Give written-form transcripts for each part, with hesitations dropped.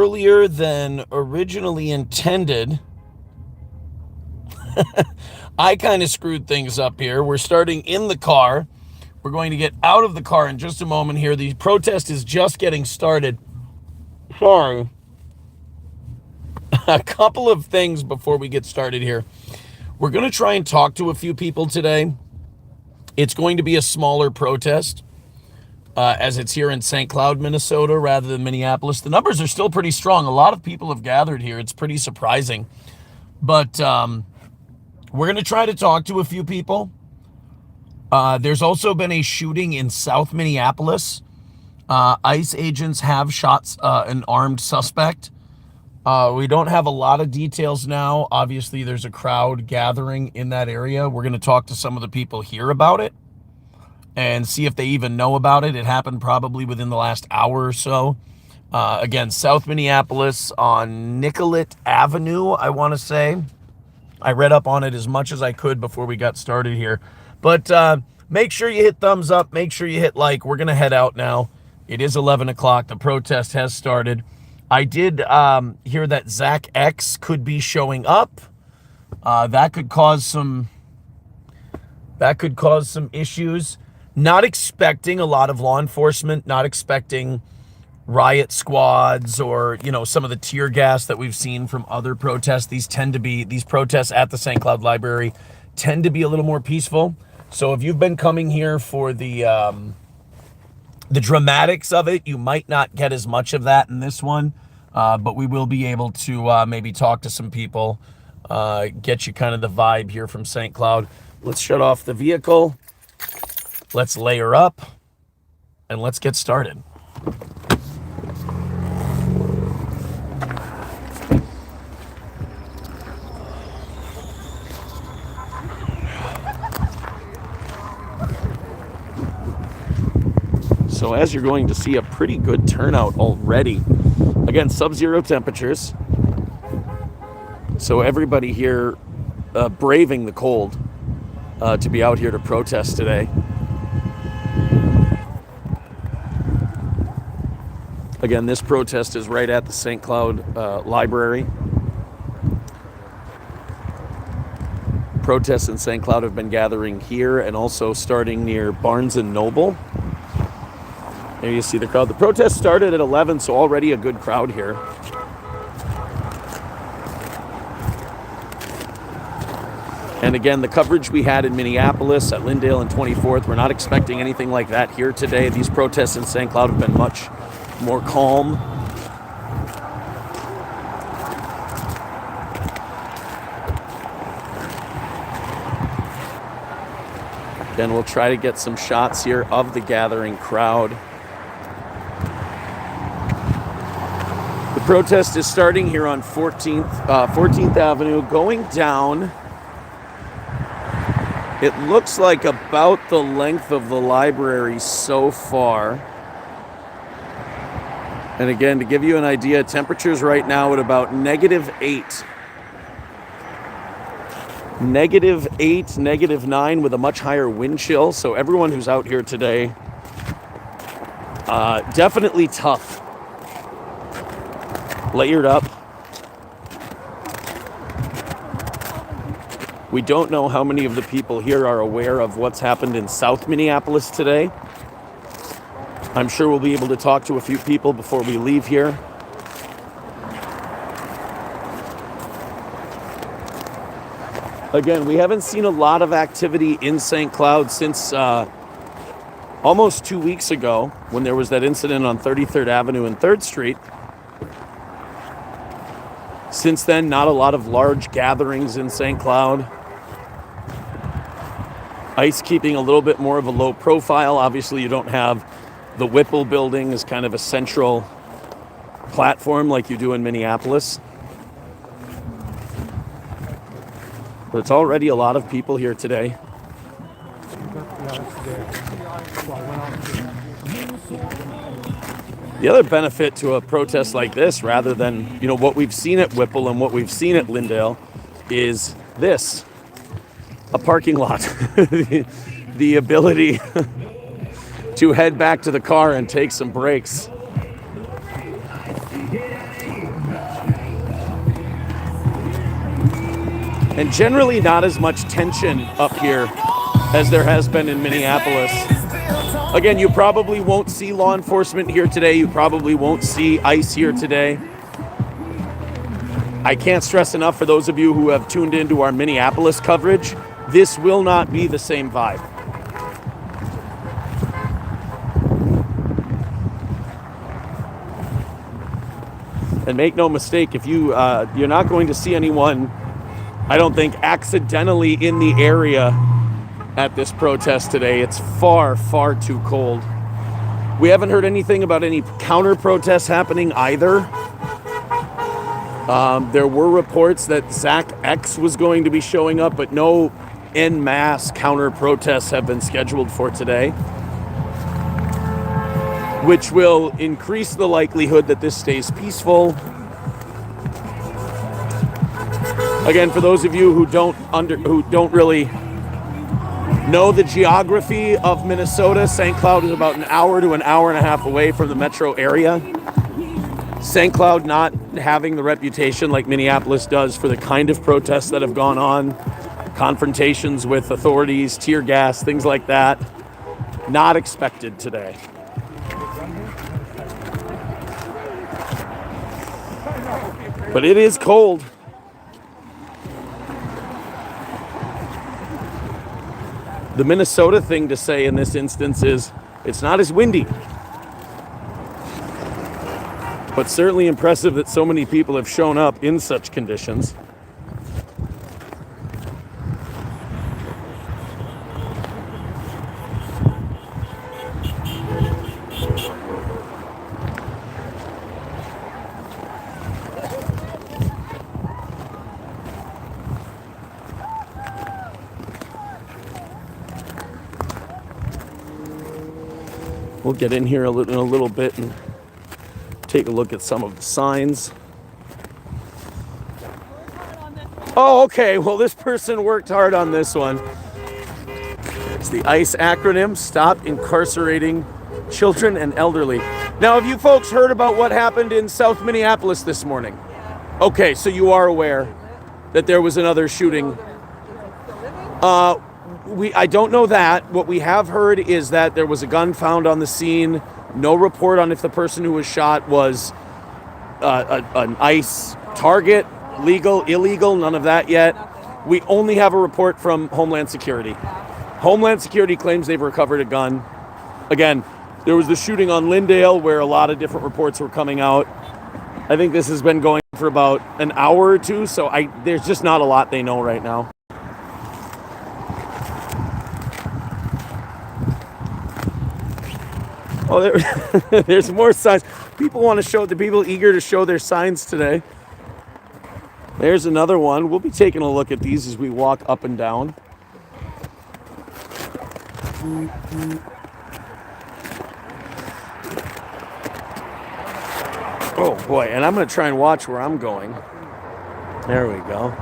earlier than originally intended. I kind of screwed things up here. We're starting in the car. We're going to get out of the car in just a moment here. The protest is just getting started. Sorry. A couple of things before we get started here. We're going to try and talk to a few people today. It's going to be a smaller protest, as it's here in St. Cloud, Minnesota, rather than Minneapolis. The numbers are still pretty strong. A lot of people have gathered here. It's pretty surprising. But we're going to try to talk to a few people. There's also been a shooting in South Minneapolis. ICE agents have shot an armed suspect. We don't have a lot of details now. Obviously, there's a crowd gathering in that area. We're going to talk to some of the people here about it and see if they even know about it. It happened probably within the last hour or so. Again, South Minneapolis on Nicollet Avenue, I want to say. I read up on it as much as I could before we got started here. But make sure you hit thumbs up. Make sure you hit like. We're going to head out now. It is 11 o'clock. The protest has started. I did hear that Zach X could be showing up. That could cause some issues. Not expecting a lot of law enforcement, not expecting riot squads or, some of the tear gas that we've seen from other protests. These protests at the St. Cloud Library tend to be a little more peaceful. So if you've been coming here for the dramatics of it, you might not get as much of that in this one, but we will be able to maybe talk to some people, get you kind of the vibe here from St. Cloud. Let's shut off the vehicle. Let's layer up, and let's get started. So as you're going to see, a pretty good turnout already. Again, sub-zero temperatures. So everybody here braving the cold to be out here to protest today. Again, this protest is right at the St. Cloud Library. Protests in St. Cloud have been gathering here and also starting near Barnes & Noble. There you see the crowd. The protest started at 11, so already a good crowd here. And again, the coverage we had in Minneapolis, at Lyndale and 24th, we're not expecting anything like that here today. These protests in St. Cloud have been much more calm. Again, we'll try to get some shots here of the gathering crowd. The protest is starting here on 14th Avenue, going down. It looks like about the length of the library so far. And again, to give you an idea, temperatures right now at about -8. -8, -9 with a much higher wind chill. So everyone who's out here today, definitely tough. Layered up. We don't know how many of the people here are aware of what's happened in South Minneapolis today. I'm sure we'll be able to talk to a few people before we leave here. Again, we haven't seen a lot of activity in St. Cloud since almost 2 weeks ago when there was that incident on 33rd Avenue and 3rd Street. Since then, not a lot of large gatherings in St. Cloud. ICE keeping a little bit more of a low profile. Obviously, you don't have the Whipple building as kind of a central platform like you do in Minneapolis. But it's already a lot of people here today. The other benefit to a protest like this, rather than, what we've seen at Whipple and what we've seen at Lyndale, is this. A parking lot. The ability to head back to the car and take some breaks. and generally not as much tension up here as there has been in Minneapolis. Again, you probably won't see law enforcement here today. You probably won't see ICE here today. I can't stress enough for those of you who have tuned into our Minneapolis coverage, this will not be the same vibe. And make no mistake, if you're not going to see anyone, I don't think, accidentally in the area at this protest today. It's far, far too cold. We haven't heard anything about any counter protests happening either. There were reports that Zach X was going to be showing up, but no en masse counter protests have been scheduled for today, which will increase the likelihood that this stays peaceful. Again, for those of you who don't really know the geography of Minnesota, St. Cloud is about an hour to an hour and a half away from the metro area. St. Cloud not having the reputation like Minneapolis does for the kind of protests that have gone on, confrontations with authorities, tear gas, things like that, not expected today. But it is cold. The Minnesota thing to say in this instance is it's not as windy. But certainly impressive that so many people have shown up in such conditions. We'll get in here in a little bit and take a look at some of the signs. Oh, okay. Well, this person worked hard on this one. It's the ICE acronym, Stop Incarcerating Children and Elderly. Now, have you folks heard about what happened in South Minneapolis this morning? Okay, so you are aware that there was another shooting. I don't know that. What we have heard is that there was a gun found on the scene. No report on if the person who was shot was an ICE target, legal, illegal, none of that yet. We only have a report from Homeland Security. Homeland Security claims they've recovered a gun. Again, there was the shooting on Lyndale where a lot of different reports were coming out. I think this has been going for about an hour or two, so there's just not a lot they know right now. Oh, there's more signs. People want to show, the people eager to show their signs today. There's another one. We'll be taking a look at these as we walk up and down. Oh boy, and I'm going to try and watch where I'm going. There we go.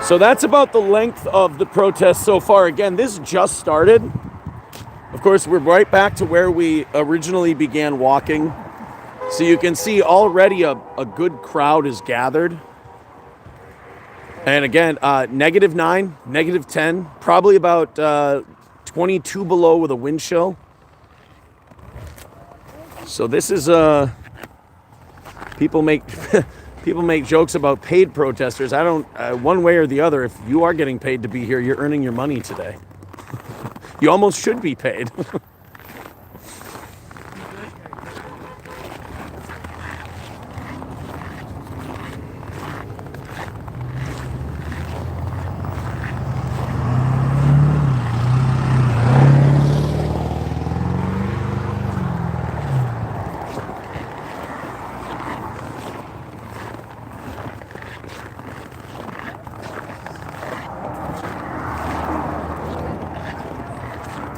So that's about the length of the protest so far. Again, this just started. Of course, we're right back to where we originally began walking. So you can see already a good crowd is gathered. And again, -9, -10, probably about 22 below with a wind chill. So this is people make jokes about paid protesters. I don't, one way or the other, if you are getting paid to be here, you're earning your money today. You almost should be paid.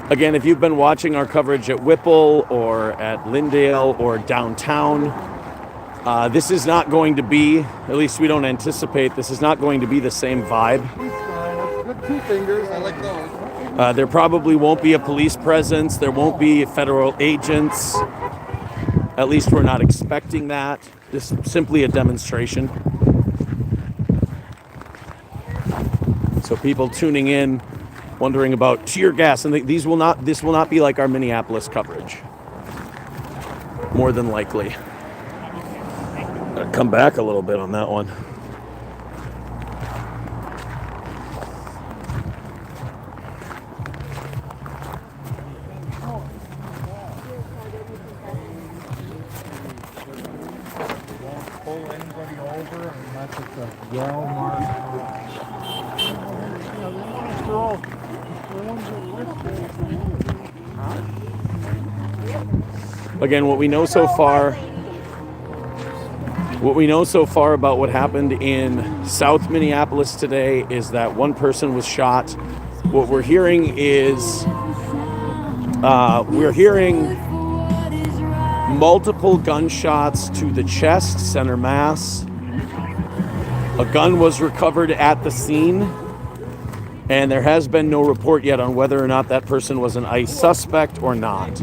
Again, if you've been watching our coverage at Whipple or at Lyndale or downtown, this is not going to be, at least we don't anticipate, this is not going to be the same vibe. Good 2 fingers, I like those. There probably won't be a police presence. There won't be federal agents. At least we're not expecting that. This is simply a demonstration. So people tuning in, wondering about tear gas, and this will not be like our Minneapolis coverage. More than likely. I'll come back a little bit on that one. Pull anybody over unless it's a well-marked. Again, what we know so far about what happened in South Minneapolis today is that one person was shot. What we're hearing is multiple gunshots to the chest, center mass. A gun was recovered at the scene, and there has been no report yet on whether or not that person was an ICE suspect or not.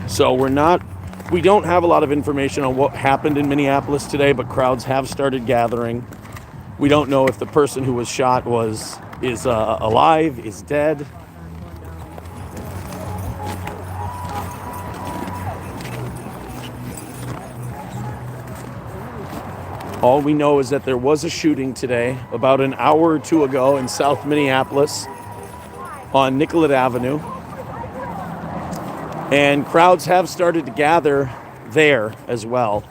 So we don't have a lot of information on what happened in Minneapolis today, but crowds have started gathering. We don't know if the person who was shot is alive, is dead. All we know is that there was a shooting today about an hour or two ago in South Minneapolis on Nicollet Avenue. And crowds have started to gather there as well.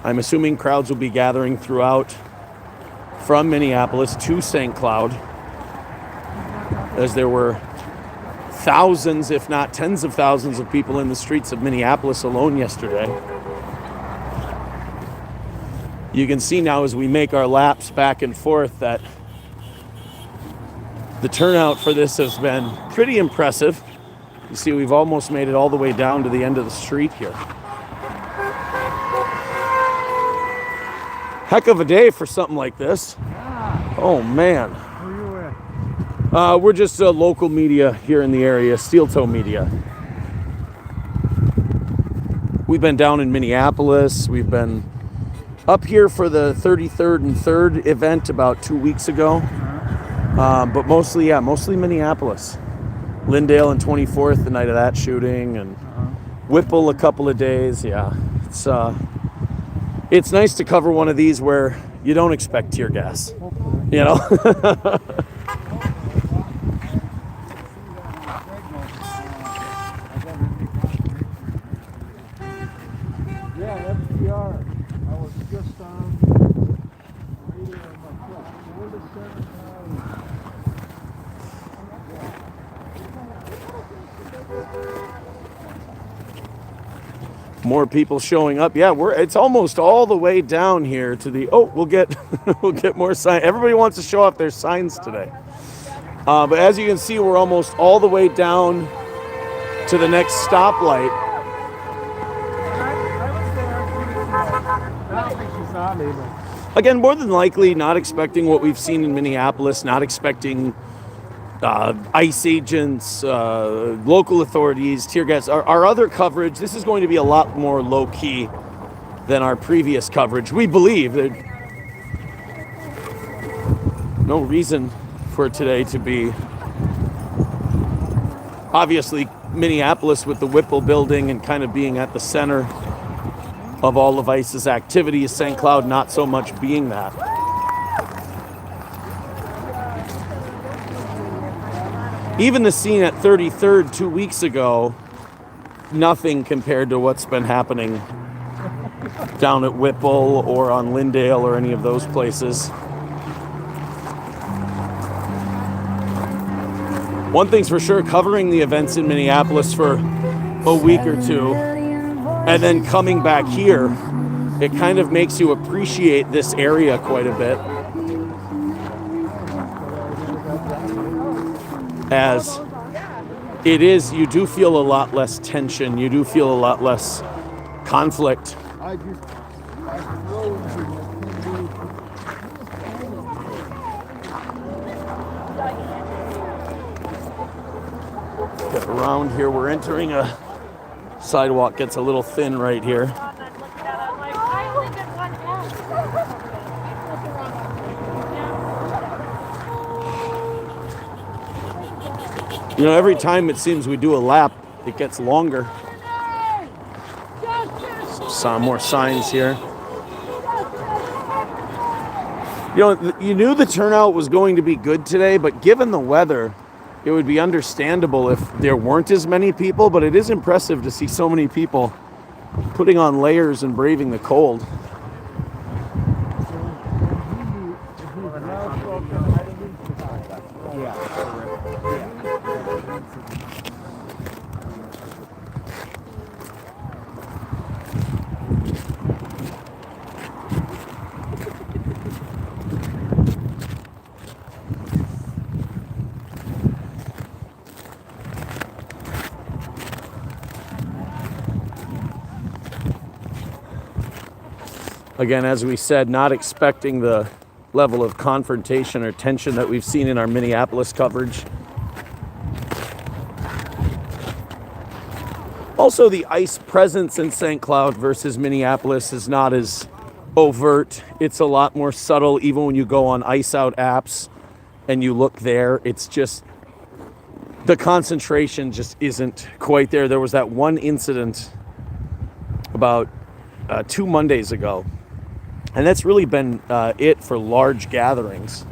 I'm assuming crowds will be gathering throughout from Minneapolis to St. Cloud, as there were thousands, if not tens of thousands of people in the streets of Minneapolis alone yesterday. You can see now as we make our laps back and forth that the turnout for this has been pretty impressive. You see, we've almost made it all the way down to the end of the street here. Heck of a day for something like this. Oh, man. Who are you with? We're just local media here in the area, Steel Toe Media. We've been down in Minneapolis. We've been up here for the 33rd and 3rd event about 2 weeks ago. But mostly Minneapolis. Lyndale and 24th, the night of that shooting, and Whipple a couple of days. Yeah, it's nice to cover one of these where you don't expect tear gas, you know. Yeah, FDR. I was just on radio in my truck. More people showing up. Yeah, it's almost all the way down here to the. Oh, we'll get more signs. Everybody wants to show off their signs today. But as you can see, we're almost all the way down to the next stoplight. I don't think she saw me, but Again, more than likely, not expecting what we've seen in Minneapolis, not expecting ICE agents, local authorities, tear gas. Our other coverage, this is going to be a lot more low-key than our previous coverage. We believe there's no reason for today to be. Obviously, Minneapolis with the Whipple building and kind of being at the center of all of ICE's activities, St. Cloud not so much being that. Even the scene at 33rd 2 weeks ago, nothing compared to what's been happening down at Whipple or on Lyndale or any of those places. One thing's for sure, covering the events in Minneapolis for a week or two and then coming back here, it kind of makes you appreciate this area quite a bit. As it is, you do feel a lot less tension, you do feel a lot less conflict. Get around here. We're entering a sidewalk. Gets a little thin right here. You know, every time it seems we do a lap, it gets longer. Some more signs here. You know, you knew the turnout was going to be good today, but given the weather, it would be understandable if there weren't as many people, but it is impressive to see so many people putting on layers and braving the cold. Again, as we said, not expecting the level of confrontation or tension that we've seen in our Minneapolis coverage. Also, the ICE presence in St. Cloud versus Minneapolis is not as overt. It's a lot more subtle. Even when you go on ICE out apps and you look there, it's just, the concentration just isn't quite there. There was that one incident about 2 Mondays ago. And that's really been it for large gatherings.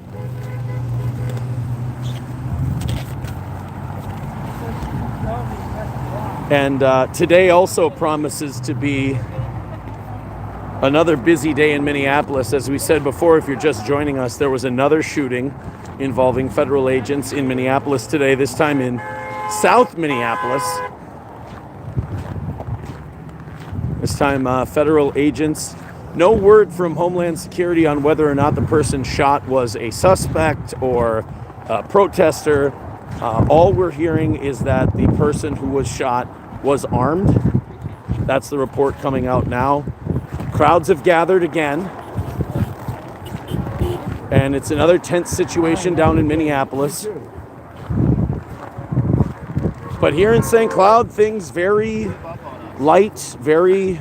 And today also promises to be another busy day in Minneapolis. As we said before, if you're just joining us, there was another shooting involving federal agents in Minneapolis today, this time in South Minneapolis. This time federal agents. No word from Homeland Security on whether or not the person shot was a suspect or a protester. All we're hearing is that the person who was shot was armed. That's the report coming out now. Crowds have gathered again. And it's another tense situation down in Minneapolis. But here in St. Cloud, things very light, very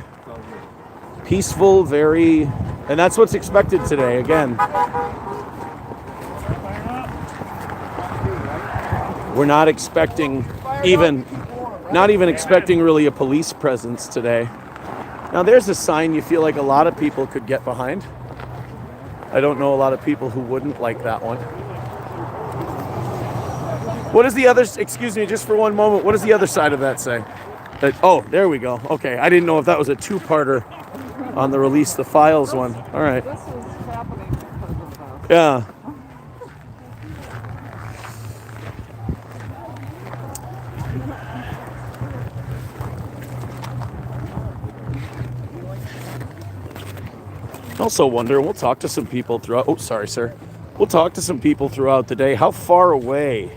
peaceful, and that's what's expected today. Again, we're not expecting not even expecting really a police presence today. Now there's a sign you feel like a lot of people could get behind. I don't know a lot of people who wouldn't like that one. What is the other, excuse me, just for one moment, what does the other side of that say? Oh, there we go. Okay, I didn't know if that was a two-parter on the release the files one. All right. This was happening because of Yeah. I also wonder, we'll talk to some people throughout, oh, sorry, sir. We'll talk to some people throughout the day, how far away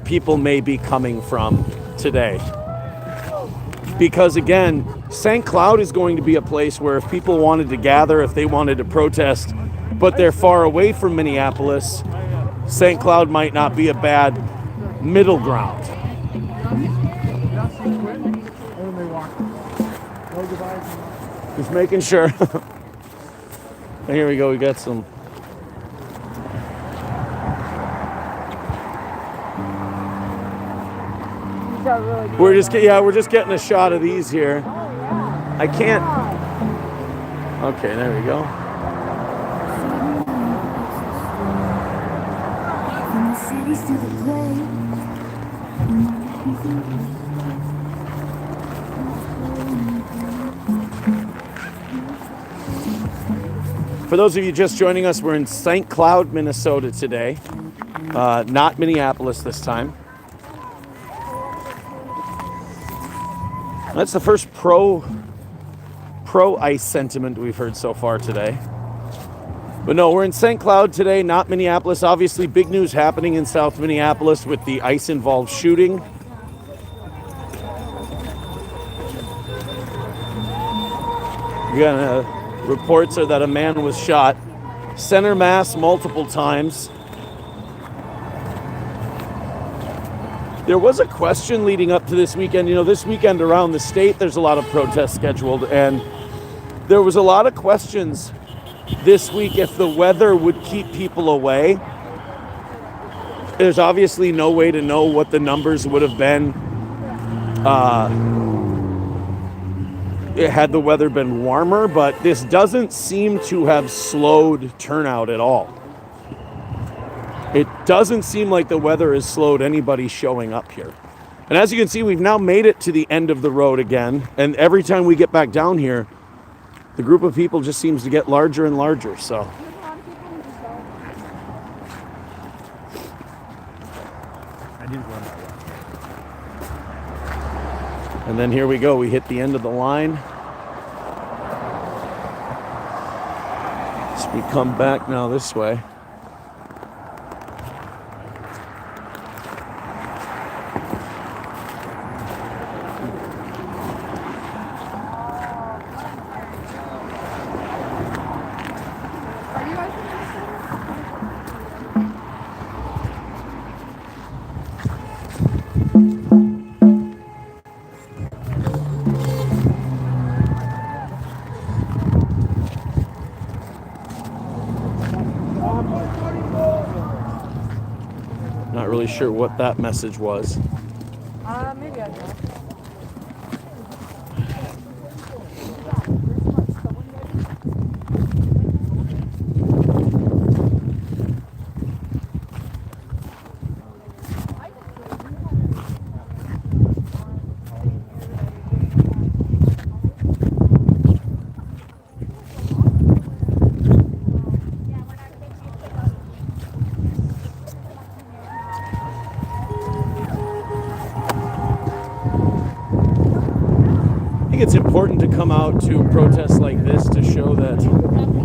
people may be coming from today. Because again, St. Cloud is going to be a place where if people wanted to gather, if they wanted to protest, but they're far away from Minneapolis, St. Cloud might not be a bad middle ground. Just making sure. Here we go, we got some. We're just getting a shot of these here. I can't. Okay, there we go. For those of you just joining us, we're in St. Cloud, Minnesota today. Not Minneapolis this time. That's the first pro-ICE sentiment we've heard so far today. But no, we're in St. Cloud today, not Minneapolis. Obviously, big news happening in South Minneapolis with the ICE-involved shooting. Again, reports are that a man was shot center mass multiple times. There was a question leading up to this weekend. You know, this weekend around the state, there's a lot of protests scheduled, and there was a lot of questions this week if the weather would keep people away. There's obviously no way to know what the numbers would have been had the weather been warmer, but this doesn't seem to have slowed turnout at all. It doesn't seem like the weather has slowed anybody showing up here. And as you can see, we've now made it to the end of the road again, and every time we get back down here, the group of people just seems to get larger and larger, so. I didn't run that way. And then here we go. We hit the end of the line. So we come back now this way. Not really sure what that message was. Maybe I will. I think it's important to come out to protests like this to show that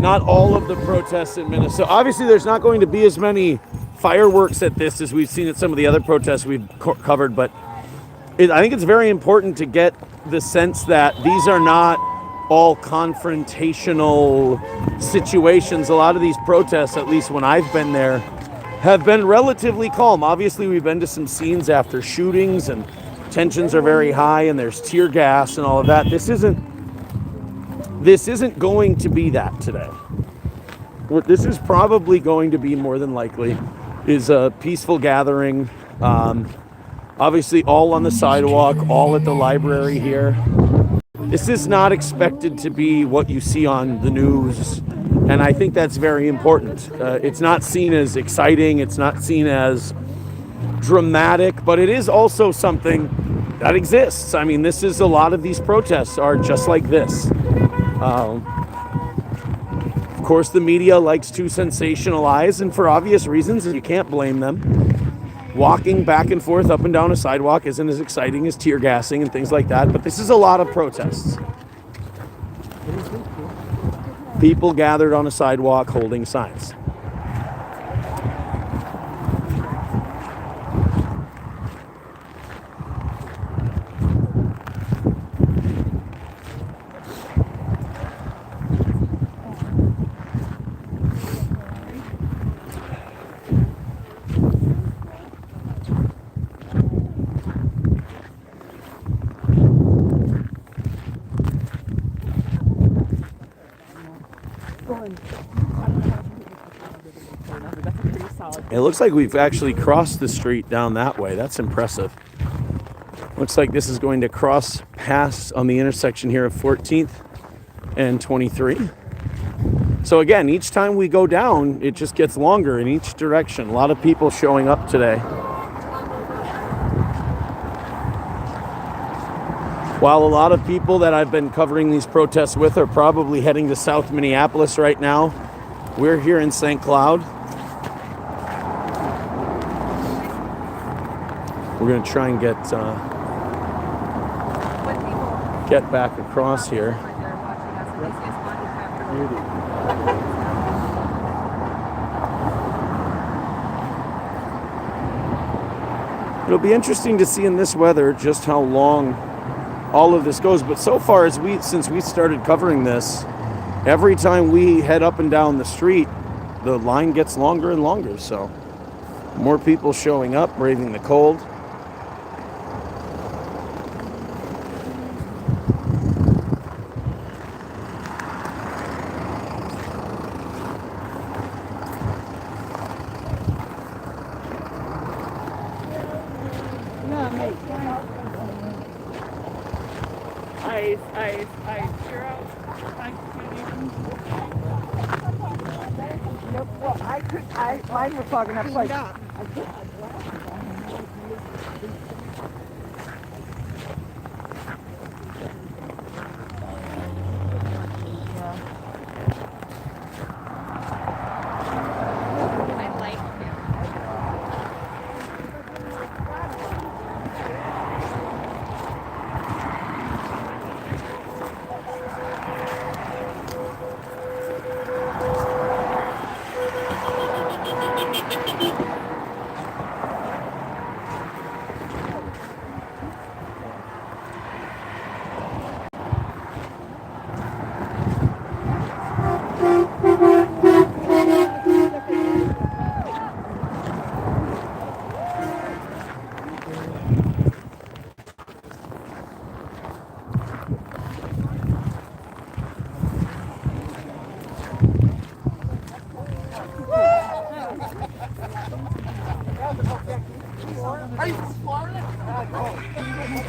not all of the protests in Minnesota, obviously there's not going to be as many fireworks at this as we've seen at some of the other protests we've covered, but I think it's very important to get the sense that these are not all confrontational situations. A lot of these protests, at least when I've been there, have been relatively calm. Obviously, we've been to some scenes after shootings and tensions are very high and there's tear gas and all of that. This isn't going to be that today. What this is probably going to be, more than likely, is a peaceful gathering. Obviously all on the sidewalk, all at the library here. This is not expected to be what you see on the news, and I think that's very important. It's not seen as exciting, it's not seen as dramatic, but it is also something that exists. I mean, this is a lot of these protests are just like this. Of course, the media likes to sensationalize, and for obvious reasons, and you can't blame them. Walking back and forth up and down a sidewalk isn't as exciting as tear gassing and things like that, but this is a lot of protests. People gathered on a sidewalk holding signs. It looks like we've actually crossed the street down that way. That's impressive. Looks like this is going to cross past on the intersection here of 14th and 23. So again, each time we go down, it just gets longer in each direction. A lot of people showing up today. While a lot of people that I've been covering these protests with are probably heading to South Minneapolis right now, we're here in St. Cloud. We're going to try and get back across here. It'll be interesting to see in this weather just how long all of this goes. But so far, since we started covering this, every time we head up and down the street, the line gets longer and longer. So more people showing up, braving the cold. I cheer out. I can't even. Well, mine was fogging up like.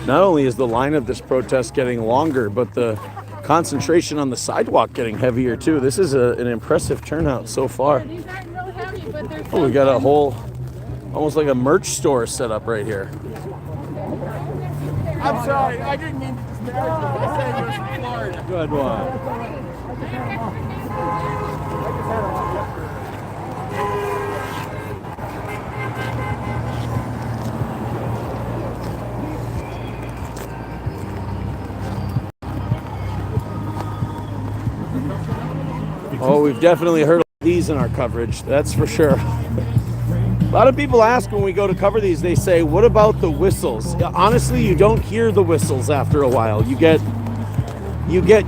Not only is the line of this protest getting longer, but the concentration on the sidewalk getting heavier too. This is an impressive turnout so far. These aren't real heavy, but they're. Oh, we got a whole, almost like a merch store set up right here. I'm sorry, I didn't mean to disparage you, but I said you're from Florida. Good one. Oh, we've definitely heard of these in our coverage, that's for sure. A lot of people ask when we go to cover these, they say, what about the whistles? Honestly, you don't hear the whistles after a while. You get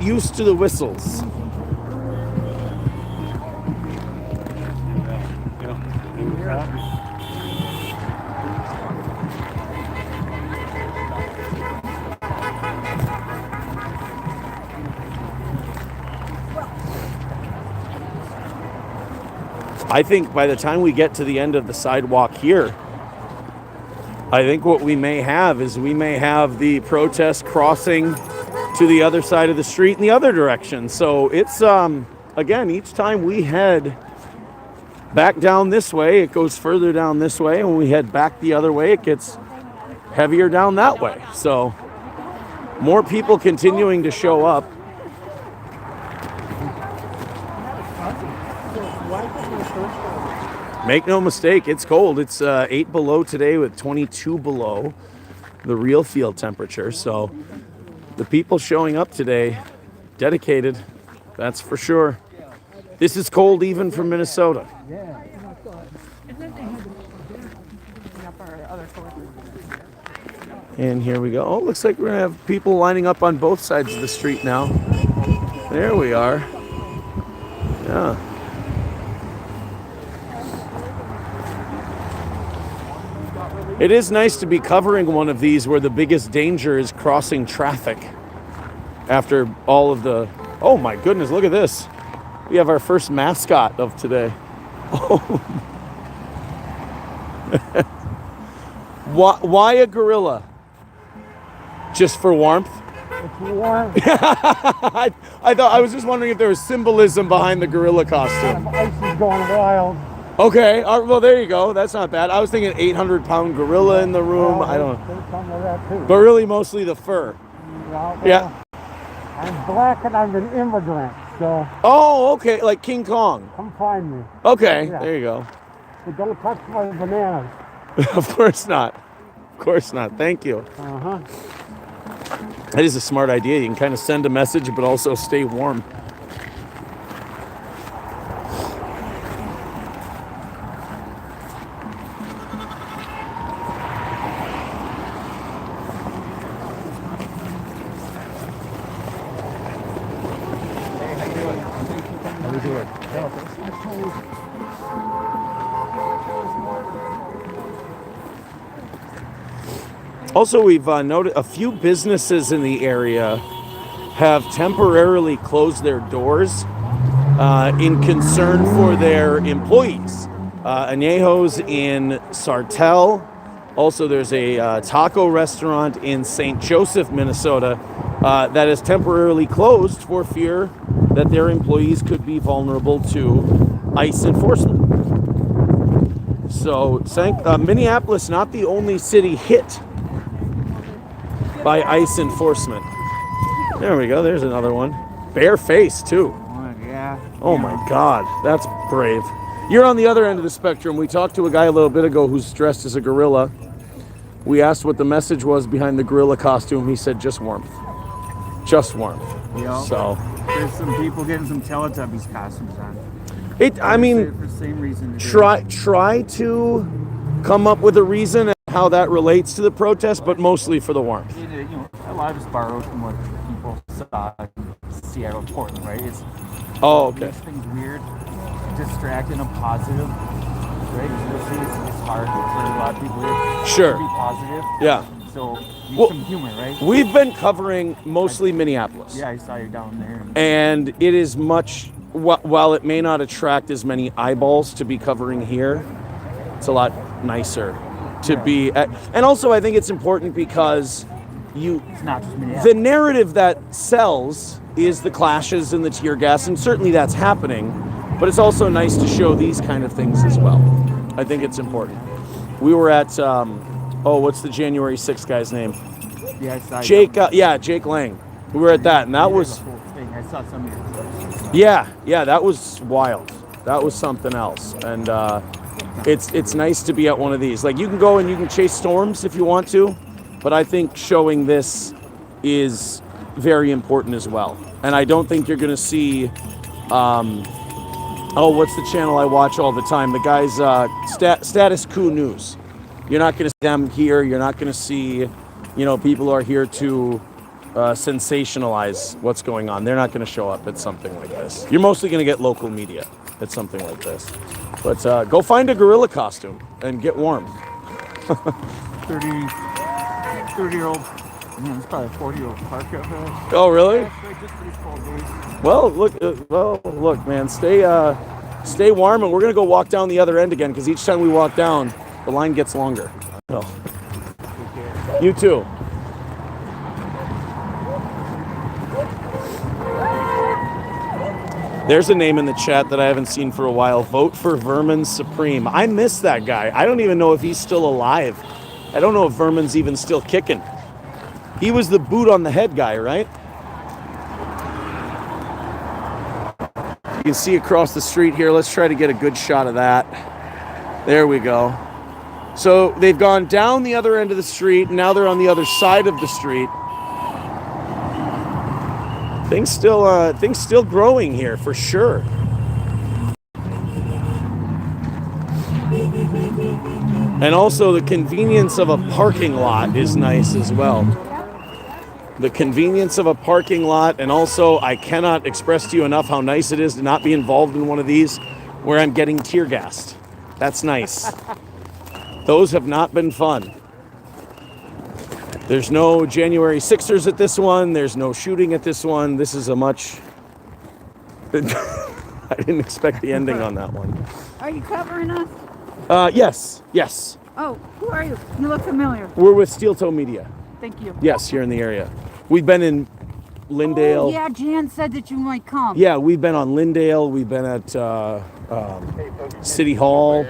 used to the whistles. I think by the time we get to the end of the sidewalk here, I think what we may have is we may have the protest crossing to the other side of the street in the other direction. So it's, again, each time we head back down this way, it goes further down this way. And when we head back the other way, it gets heavier down that way. So more people continuing to show up. Make no mistake, it's cold. It's 8 below today with 22 below the real field temperature. So the people showing up today, dedicated, that's for sure. This is cold even for Minnesota. And here we go. Oh, looks like we're gonna have people lining up on both sides of the street now. There we are. Yeah. It is nice to be covering one of these where the biggest danger is crossing traffic after all of the... Oh my goodness, look at this. We have our first mascot of today. Oh. Why a gorilla? Just for warmth? It's warm. I was just wondering if there was symbolism behind the gorilla costume. Ice is going wild. Okay, well there you go. That's not bad. I was thinking 800-pound gorilla in the room. Well, I don't. There's some of that too. But really, mostly the fur. Well, Yeah. I'm black and I'm an immigrant, so Oh, okay, like King Kong. come find me. Okay, Yeah. there you go. But don't touch my bananas. Of course not. Of course not. Thank you. Uh-huh. That is a smart idea. You can kind of send a message, but also stay warm. Also, we've noted a few businesses in the area have temporarily closed their doors in concern for their employees. Añejos in Sartell Also, there's a taco restaurant in St. Joseph, Minnesota, that is temporarily closed for fear that their employees could be vulnerable to ICE enforcement. So, Minneapolis, not the only city hit by ICE enforcement. There we go. There's another one. Bare face, too. Yeah. Oh my God, that's brave. You're on the other end of the spectrum. We talked to a guy a little bit ago who's dressed as a gorilla. We asked what the message was behind the gorilla costume. He said, just warmth. Just warmth. Yep. So, There's some people getting some Teletubbies costumes on. I mean, For the same reason. try to come up with a reason and how that relates to the protest, but mostly for the warmth. A lot of it's borrowed from what people saw in Seattle, Portland, right? It's Oh, okay. makes things weird, distracting, and positive, right? It's hard for a lot of people here Sure. to be positive. Yeah. So use Well, some humor, right? We've been covering mostly Minneapolis. Yeah, I saw you down there. And it is much, while it may not attract as many eyeballs to be covering here, it's a lot nicer to be at. And also, I think it's important because It's not just Minneapolis. the narrative that sells is the clashes and the tear gas, and certainly that's happening, but it's also nice to show these kind of things as well. I think it's important. We were at, what's the January 6th guy's name? Yeah, I saw you Jake, down Jake Lang. We were at that, and that there. was, The whole thing. I saw some of your clips. yeah, that was wild. That was something else, and it's nice to be at one of these. Like, you can go and you can chase storms if you want to, but I think showing this is very important as well. And I don't think you're going to see, what's the channel I watch all the time? The guy's Status Quo News. You're not going to see them here. You're not going to see, people who are here to sensationalize what's going on. They're not going to show up at something like this. You're mostly going to get local media at something like this. But go find a gorilla costume and get warm. 30-year-old. It's probably a 40-year-old park up there. Oh, really? Just for these cold days. Well, look, man. Stay warm, and we're gonna go walk down the other end again because each time we walk down, the line gets longer. So, you too. There's a name in the chat that I haven't seen for a while. Vote for Vermin Supreme. I miss that guy. I don't even know if he's still alive. I don't know if Vermin's even still kicking. He was the boot on the head guy, right? You can see across the street here. Let's try to get a good shot of that. There we go. So they've gone down the other end of the street. And now they're on the other side of the street. Things still growing here for sure. And also the convenience of a parking lot is nice as well. The convenience of a parking lot, and also I cannot express to you enough how nice it is to not be involved in one of these where I'm getting tear gassed. That's nice. Those have not been fun. There's no January 6ers at this one. There's no shooting at this one. This is a much... I didn't expect the ending on that one. Are you covering us? Yes. Oh, who are you? You look familiar. We're with Steel Toe Media. Thank you. Yes, here in the area. We've been in Lindale. Oh, yeah, Jan said that you might come. Yeah, we've been on Lindale. We've been at City Hall,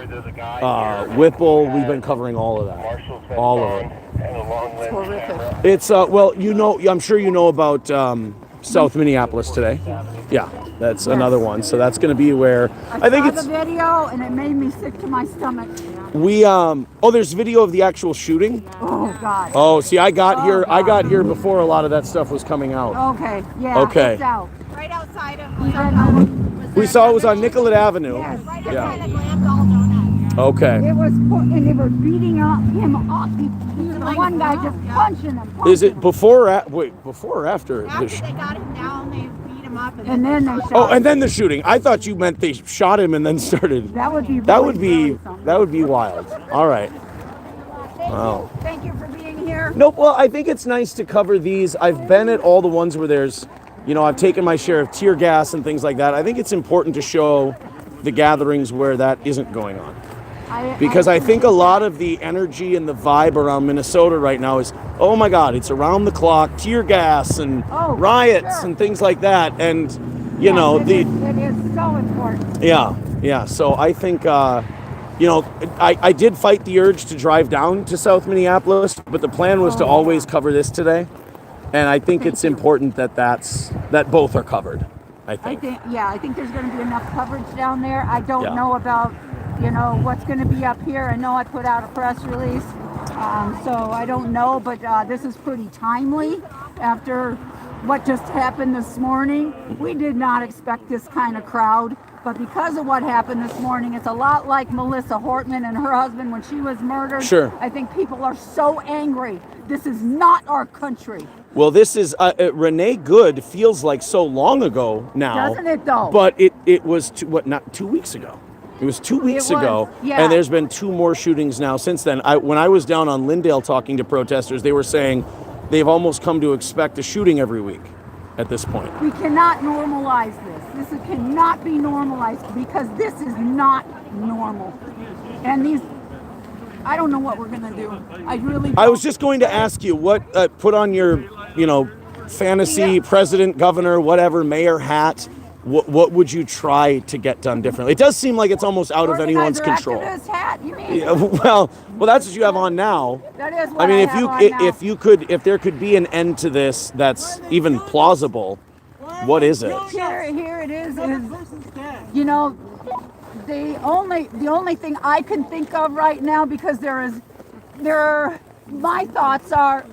Whipple. We've been covering all of that. All of it. It's horrific. It's, I'm sure you know about South Minneapolis today. Yeah, that's another one. So that's going to be where I think saw it's... the video and it made me sick to my stomach. There's video of the actual shooting. Oh, God. Oh, see, I got God. here before a lot of that stuff was coming out. Okay, yeah. Okay. It's out. Right outside of We saw it was on Nicollet Avenue. Yes. right Yeah. outside of Glam Doll Donut. Okay. It was, and they were beating him up. The one guy just punching him. Is it before or after? After they got him down, they beat him up, And then they shot Oh, him. and then the shooting. I thought you meant they shot him and then started. That would be That would be wild. All right. Wow. Thank you for being here. Nope. Well, I think it's nice to cover these. I've been at all the ones where there's, I've taken my share of tear gas and things like that. I think it's important to show the gatherings where that isn't going on. Because I think a lot of the energy and the vibe around Minnesota right now is, oh my God, it's around the clock, tear gas and riots sure. and things like that. And, you Yes, know, it is so important. yeah. So I think, I did fight the urge to drive down to South Minneapolis, but the plan was to always cover this today. And I think it's important that both are covered. I think there's going to be enough coverage down there. I don't Yeah. know about, what's going to be up here. I know I put out a press release, so I don't know, but this is pretty timely after what just happened this morning. We did not expect this kind of crowd, but because of what happened this morning, it's a lot like Melissa Hortman and her husband when she was murdered. Sure. I think people are so angry. This is not our country. Well, this is Renee Good feels like so long ago now. Doesn't it though? But it was not 2 weeks ago. It was 2 weeks ago, yeah. and there's been 2 more shootings now since then. When I was down on Lyndale talking to protesters, they were saying they've almost come to expect a shooting every week at this point. We cannot normalize this. This cannot be normalized because this is not normal. And I don't know what we're going to do. I really don't. I was just going to ask you what put on your, fantasy president, governor, whatever, mayor hat. What would you try to get done differently? It does seem like it's almost out of anyone's control. Activist hat, you mean? Yeah, well, that's what you have on now. That is what I mean, if there could be an end to this that's even plausible, what is it? Here it is, the only thing I can think of right now, because my thoughts are,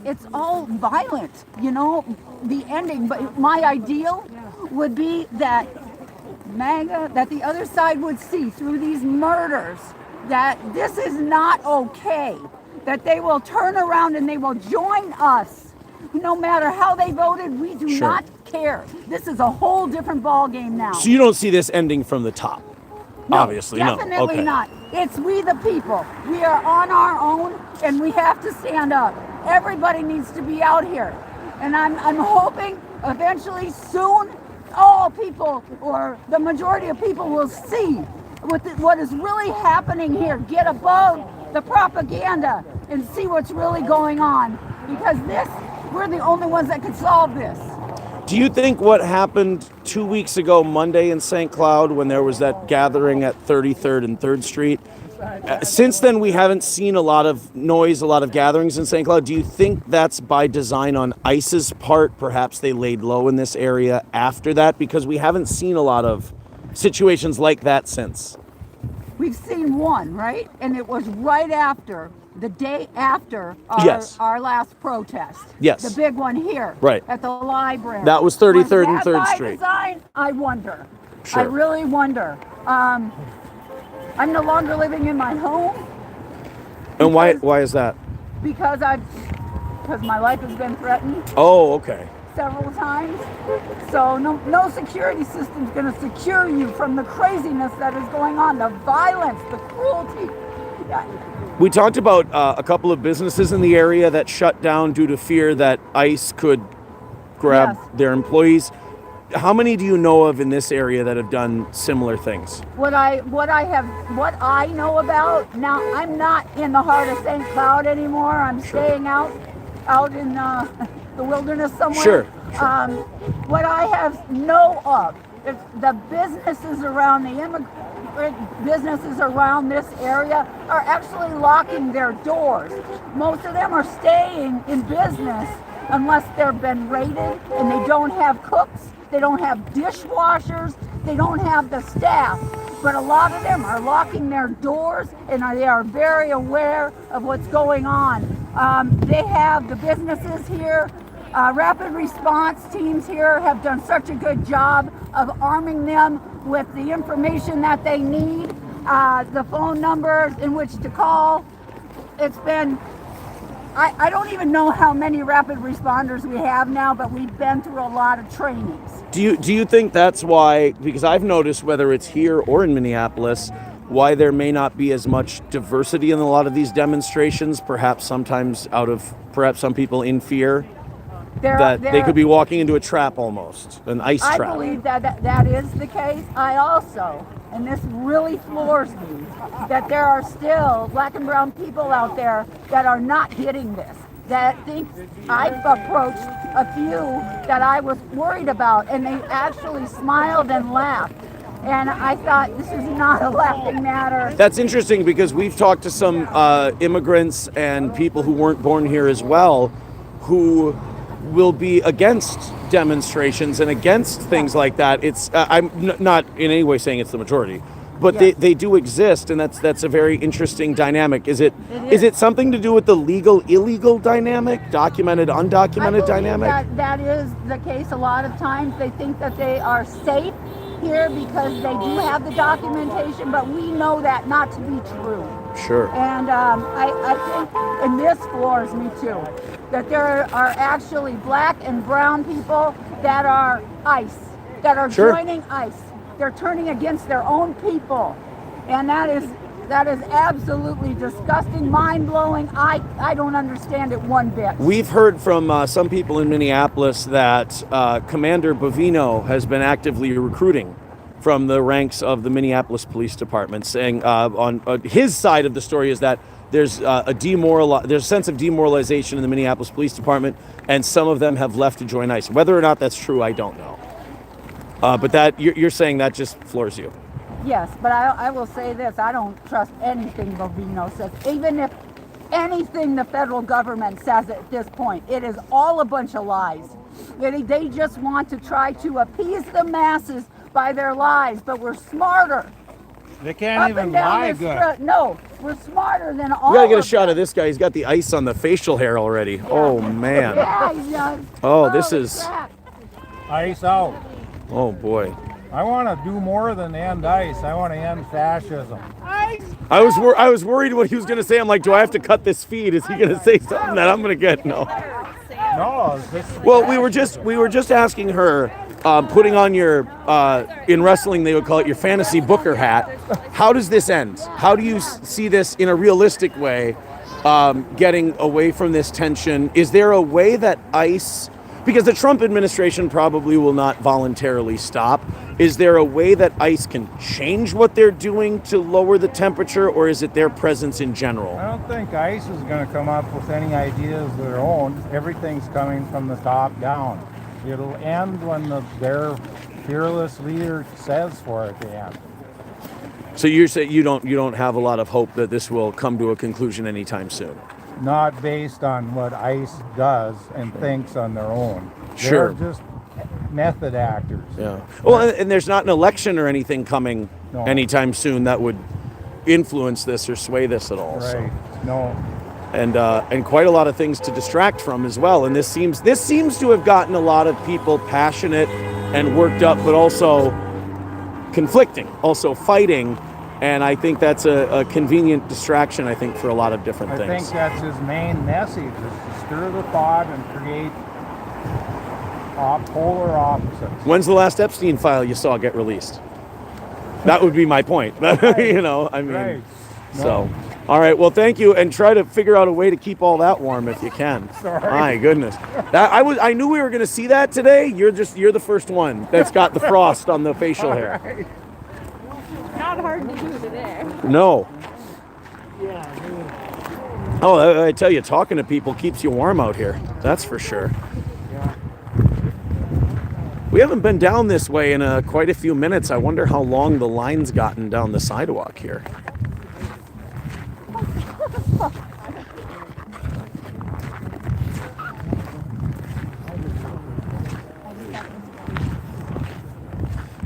it's all violent, the ending. But my ideal would be that that the other side would see through these murders that this is not okay, that they will turn around and they will join us. No matter how they voted, we do not care. This is a whole different ball game now. So you don't see this ending from the top? No, obviously, no. Definitely not. It's we the people. We are on our own, and we have to stand up. Everybody needs to be out here. And I'm hoping eventually soon all people, or the majority of people, will see what is really happening here. Get above the propaganda and see what's really going on. Because we're the only ones that can solve this. Do you think what happened 2 weeks ago, Monday in St. Cloud, when there was that gathering at 33rd and 3rd Street, since then we haven't seen a lot of noise, a lot of gatherings in St. Cloud. Do you think that's by design on ICE's part? Perhaps they laid low in this area after that, because we haven't seen a lot of situations like that since. We've seen one, right? And it was right after, the day after our last protest. Yes. The big one here. Right. At the library. That was 33rd and Was 3rd that by Street. design? I wonder. Sure. I really wonder. I'm no longer living in my home. And why is that? Because my life has been threatened Oh, okay. several times. So no security system's going to secure you from the craziness that is going on, the violence, the cruelty. We talked about a couple of businesses in the area that shut down due to fear that ICE could grab their employees. How many do you know of in this area that have done similar things? What I know about now, I'm not in the heart of St. Cloud anymore. I'm staying out in the wilderness somewhere. Sure. What I know of is the businesses around businesses around this area are actually locking their doors. Most of them are staying in business unless they've been raided, and they don't have cooks, they don't have dishwashers, they don't have the staff. But a lot of them are locking their doors, and they are very aware of what's going on. They have the businesses here. Rapid response teams here have done such a good job of arming them with the information that they need, the phone numbers in which to call. It's been, I don't even know how many rapid responders we have now, but we've been through a lot of trainings. Do you think that's why, because I've noticed whether it's here or in Minneapolis, why there may not be as much diversity in a lot of these demonstrations, perhaps sometimes perhaps some people in fear? They could be walking into a trap almost, an ICE trap. I believe that is the case. I also and this really floors me, that there are still black and brown people out there that are not getting this, that think I've approached a few that I was worried about, and they actually smiled and laughed. And I thought, this is not a laughing matter. That's interesting because we've talked to some immigrants and people who weren't born here as well, who will be against demonstrations and against things like that. It's not in any way saying it's the majority, but Yes. they do exist, and that's a very interesting dynamic. Is it It is is. it something to do with the legal illegal dynamic, documented undocumented I believe dynamic? that is the case a lot of times. They think that they are safe here because they do have the documentation, but we know that not to be true. Sure. And I think, and this floors me too, that there are actually black and brown people that are ICE, that are Sure. joining ICE. They're turning against their own people. And that is absolutely disgusting, mind-blowing. I don't understand it one bit. We've heard from some people in Minneapolis that Commander Bovino has been actively recruiting from the ranks of the Minneapolis Police Department, saying on his side of the story is that there's there's a sense of demoralization in the Minneapolis Police Department, and some of them have left to join ICE. Whether or not that's true, I don't know. But that you're saying that just floors you. Yes, but I will say this, I don't trust anything Bovino says, even if anything the federal government says at this point. It is all a bunch of lies. They just want to try to appease the masses by their lies, but we're smarter. They can't Up even and down lie this good. road. No, we're smarter than all We gotta get a of shot them. of this guy. He's got the ice on the facial hair already. Oh man. Yeah, he does. Oh, this Holy is- crap. Ice out. Oh boy. I want to do more than end ICE. I want to end fascism. I was worried what he was gonna say. I'm like, do I have to cut this feed? Is he gonna say something that I'm gonna get? No. No, this Well, we were just asking her, putting on your in wrestling they would call it your fantasy booker hat. How does this end? How do you see this in a realistic way, getting away from this tension? Is there a way that ICE, because the Trump administration probably will not voluntarily stop, is there a way that ICE can change what they're doing to lower the temperature, or is it their presence in general? I don't think ICE is going to come up with any ideas of their own. Everything's coming from the top down. It'll end when their fearless leader says for it to end. So you're saying you don't have a lot of hope that this will come to a conclusion anytime soon? Not based on what ICE does and thinks on their own. Sure. They're just method actors. Yeah. Well, and there's not an election or anything coming No. anytime soon that would influence this or sway this at all. Right. No. And quite a lot of things to distract from as well. And this seems to have gotten a lot of people passionate and worked up, but also conflicting, also fighting. And I think that's a convenient distraction, I think, for a lot of different I things. think that's his main message, is to stir the pot and create polar opposites. When's the last Epstein file you saw get released? That would be my point. You know, I mean, Right. so. All right, well, thank you, and try to figure out a way to keep all that warm if you can. Sorry. My goodness, I knew we were going to see that today. You're the first one that's got the frost on the facial hair. Right. Not hard to do today. No. Oh, I tell you, talking to people keeps you warm out here. That's for sure. We haven't been down this way in quite a few minutes. I wonder how long the line's gotten down the sidewalk here.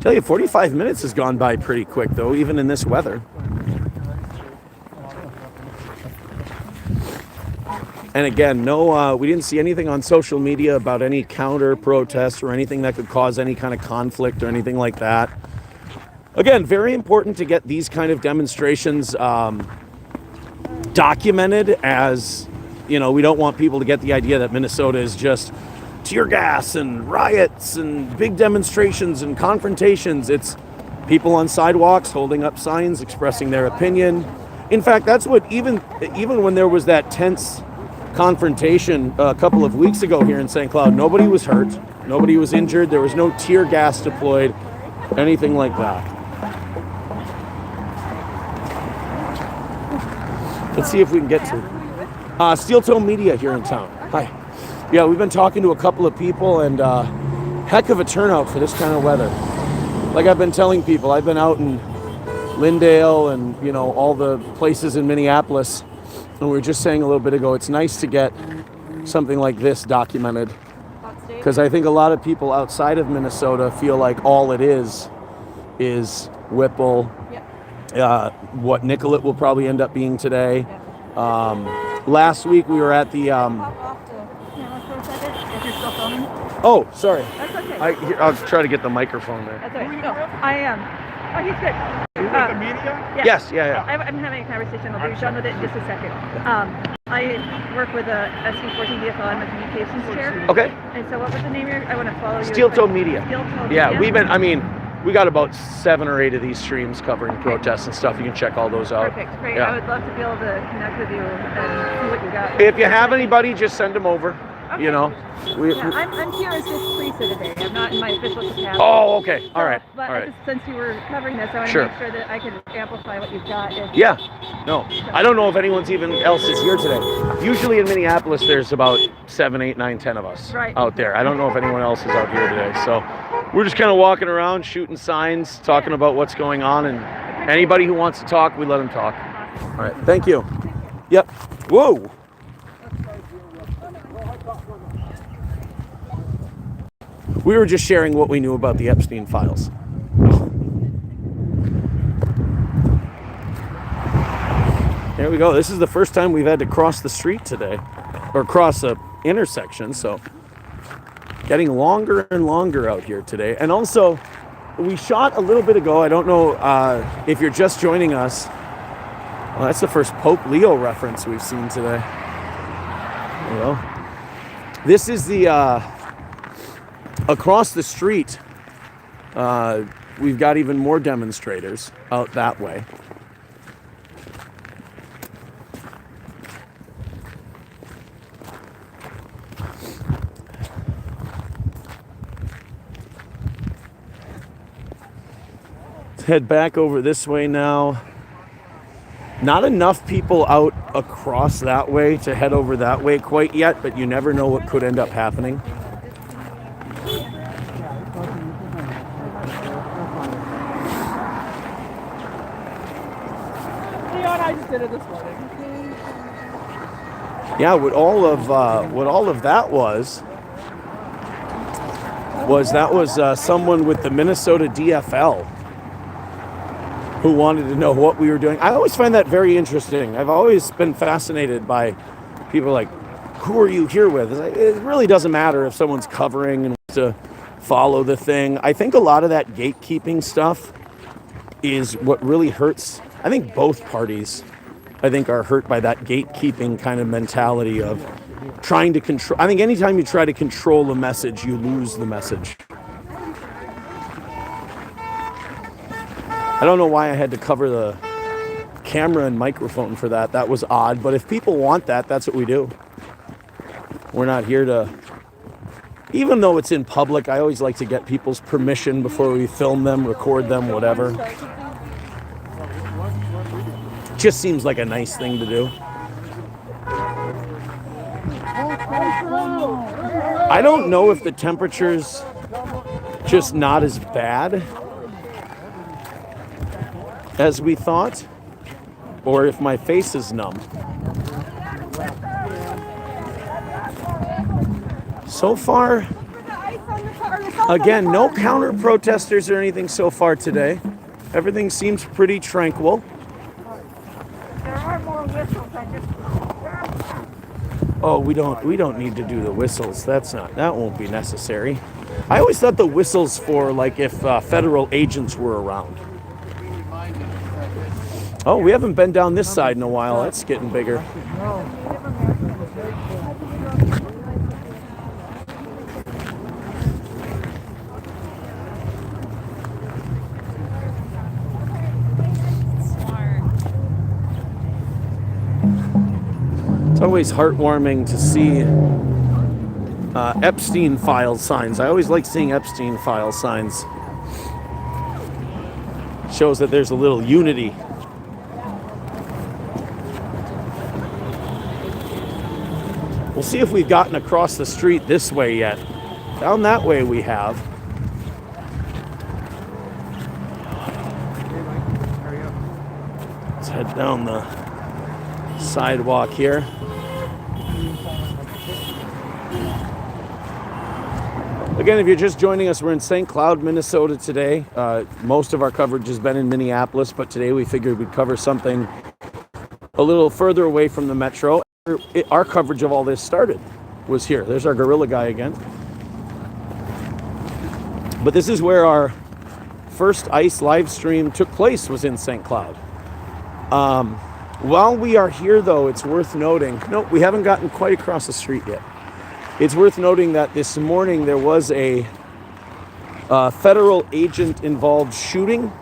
Tell you, 45 minutes has gone by pretty quick, though, even in this weather. And again, no, we didn't see anything on social media about any counter protests or anything that could cause any kind of conflict or anything like that. Again, very important to get these kind of demonstrations documented, as, you know, we don't want people to get the idea that Minnesota is just tear gas and riots and big demonstrations and confrontations. It's people on sidewalks holding up signs expressing their opinion. In fact, that's what even when there was that tense confrontation a couple of weeks ago here in St. Cloud, nobody was hurt, nobody was injured, there was no tear gas deployed, anything like that. Let's see if we can get to Steel Toe Media here in town. Hi. Yeah, we've been talking to a couple of people, and heck of a turnout for this kind of weather. Like I've been telling people, I've been out in Lindale and, you know, all the places in Minneapolis, and we were just saying a little bit ago, it's nice to get something like this documented, because I think a lot of people outside of Minnesota feel like all it is Whipple, what Nicollet will probably end up being today. Last week we were at the oh, sorry. That's okay. I'll try to get the microphone there. That's all right. No, I am. Oh, he's good. Are you with the media? Yes, yeah. I'm having a conversation. I'll be done with it in just a second. I work with a SC14 DFL. I'm a communications chair. Okay. And so what was the name of your, I want to follow you. Steel Toe Media. Steel Toe Yeah, Media? we got about 7 or 8 of these streams covering protests and stuff. You can check all those out. Perfect. Great. Yeah. I would love to be able to connect with you and see what you got. If you have anybody, just send them over. Okay. You know. I'm here as just Teresa today. I'm not in my official capacity. Oh, okay. All right. But All right. since you were covering this, I want to Sure. make sure that I can amplify what you've got. Yeah. No, I don't know if anyone's even else is here today. Usually in Minneapolis, there's about 7, 8, 9, 10 of us out there. I don't know if anyone else is out here today. So we're just kind of walking around, shooting signs, talking about what's going on, and anybody who wants to talk, we let them talk. All right. Thank you. Yep. Whoa. We were just sharing what we knew about the Epstein files. There we go. This is the first time we've had to cross the street today, or cross a intersection, so getting longer and longer out here today. And also, we shot a little bit ago, I don't know if you're just joining us, well, that's the first Pope Leo reference we've seen today. There you go. This is the across the street, we've got even more demonstrators out that way. Let's head back over this way now. Not enough people out across that way to head over that way quite yet, but you never know what could end up happening. I just did it this morning. Yeah, what all of that was someone with the Minnesota DFL who wanted to know what we were doing. I always find that very interesting. I've always been fascinated by people like, who are you here with? It really doesn't matter if someone's covering and wants to follow the thing. I think a lot of that gatekeeping stuff is what really hurts. I think both parties, are hurt by that gatekeeping kind of mentality of trying to control. I think anytime you try to control a message, you lose the message. I don't know why I had to cover the camera and microphone for that. That was odd, but if people want that, that's what we do. We're not here to, even though it's in public, I always like to get people's permission before we film them, record them, whatever. Just seems like a nice thing to do. I don't know if the temperature's just not as bad as we thought, or if my face is numb. So far, again, no counter protesters or anything so far today. Everything seems pretty tranquil. There are more whistles. Oh, we don't need to do the whistles. That won't be necessary. I always thought the whistles for like if federal agents were around. Oh, we haven't been down this side in a while. That's getting bigger. It's always heartwarming to see Epstein file signs. I always like seeing Epstein file signs. Shows that there's a little unity. We'll see if we've gotten across the street this way yet. Down that way we have. Let's head down the sidewalk here. Again, if you're just joining us, we're in St. Cloud, Minnesota today. Most of our coverage has been in Minneapolis, but today we figured we'd cover something a little further away from the metro. Our coverage of all this started was here. There's our gorilla guy again. But this is where our first ICE live stream took place, was in St. Cloud. While we are here, though, it's worth noting, no, we haven't gotten quite across the street yet. It's worth noting that this morning there was a federal agent-involved shooting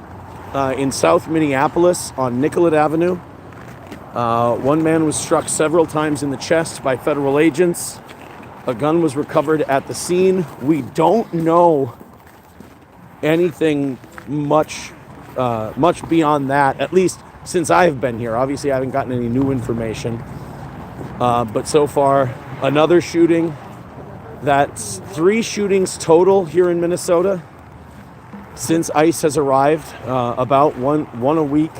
in South Minneapolis on Nicollet Avenue. One man was struck several times in the chest by federal agents. A gun was recovered at the scene. We don't know anything much beyond that, at least since I've been here. Obviously, I haven't gotten any new information. But so far, another shooting. That's 3 shootings total here in Minnesota since ICE has arrived, about one a week.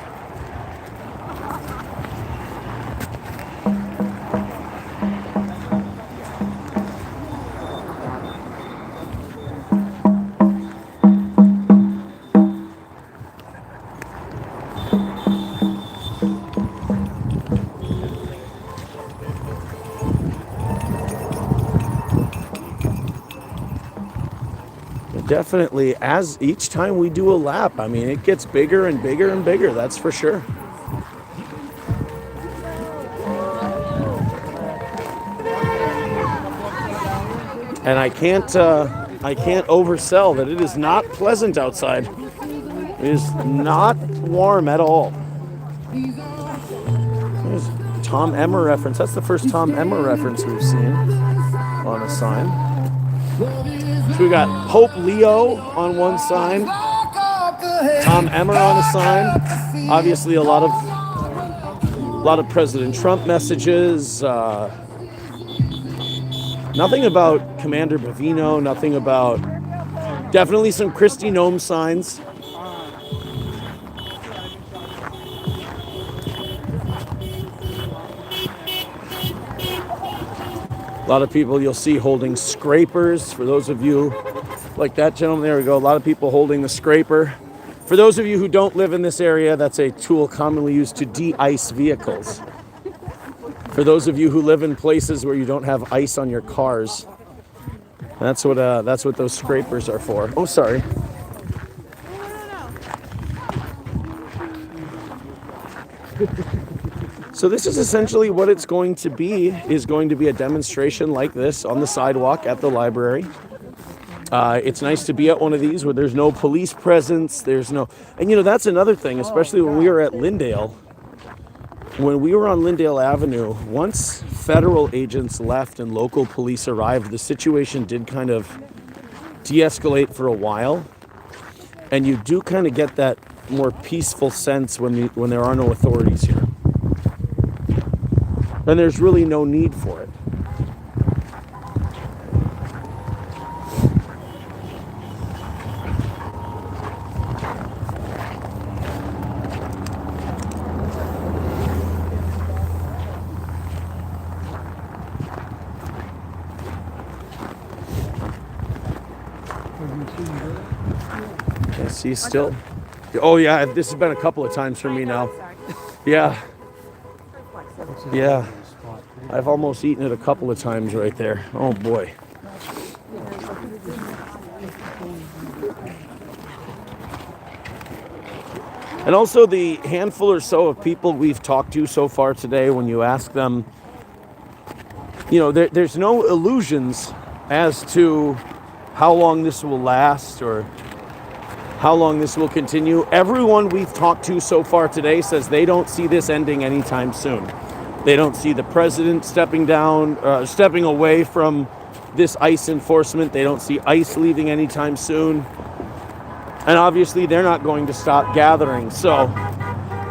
Definitely, as each time we do a lap, I mean, it gets bigger and bigger and bigger, that's for sure. And I can't oversell that it is not pleasant outside. It is not warm at all. There's Tom Emmer reference. That's the first Tom Emmer reference we've seen on a sign. So we got Pope Leo on one sign, Tom Emmer on a sign. Obviously, a lot of President Trump messages. Nothing about Commander Bovino. Nothing about. Definitely some Kristi Noem signs. A lot of people you'll see holding scrapers. For those of you, like that gentleman, there we go. A lot of people holding the scraper. For those of you who don't live in this area, that's a tool commonly used to de-ice vehicles. For those of you who live in places where you don't have ice on your cars, that's what those scrapers are for. Oh, sorry. So this is essentially what it's going to be, is going to be a demonstration like this on the sidewalk at the library. It's nice to be at one of these where there's no police presence, and that's another thing, especially when we were at Lyndale. When we were on Lyndale Avenue, once federal agents left and local police arrived, the situation did kind of de-escalate for a while. And you do kind of get that more peaceful sense when there are no authorities here. And there's really no need for it. I see still. Oh yeah, this has been a couple of times for me now. Yeah. Yeah. I've almost eaten it a couple of times right there. Oh boy. And also the handful or so of people we've talked to so far today, when you ask them, there's no illusions as to how long this will last or how long this will continue. Everyone we've talked to so far today says they don't see this ending anytime soon. They don't see the president stepping away from this ICE enforcement. They don't see ICE leaving anytime soon. And obviously, they're not going to stop gathering. So,